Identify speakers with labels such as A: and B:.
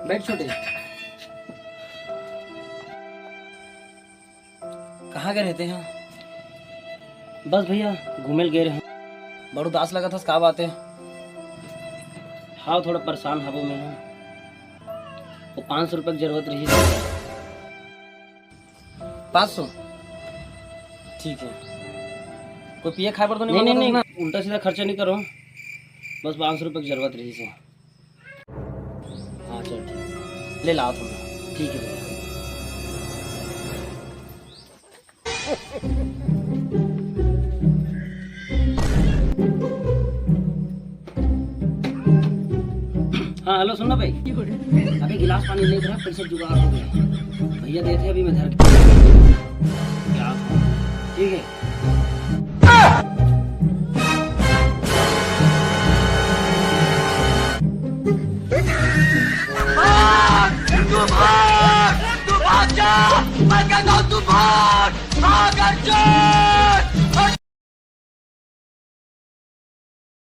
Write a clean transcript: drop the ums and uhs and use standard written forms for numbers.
A: बैठ छोटे। कहाँ गए रहते हैं?
B: बस भैया घूमे गए रहे।
A: बड़ो उदास लगा था, क्या बात है?
B: हाँ थोड़ा परेशान हबो में हूँ। तो 500 रुपये की जरूरत रही।
A: 500? ठीक है। कोई पिए खाए पर तो
B: नहीं
A: नहीं?
B: नहीं, उल्टा सीधा खर्चा नहीं करो, बस 500 रुपये की जरूरत रही से। हाँ चल ठीक,
A: ले लाओ तुम।
B: ठीक है भैया। हाँ हेलो सुनना भाई, अभी गिलास पानी ले रहा, फिर से जुगाड़ हो गया। भैया देते अभी मैं धर क्या ठीक है।
C: तू भाग जा, मैं कहता हूँ तू भाग, भाग अर्जुन।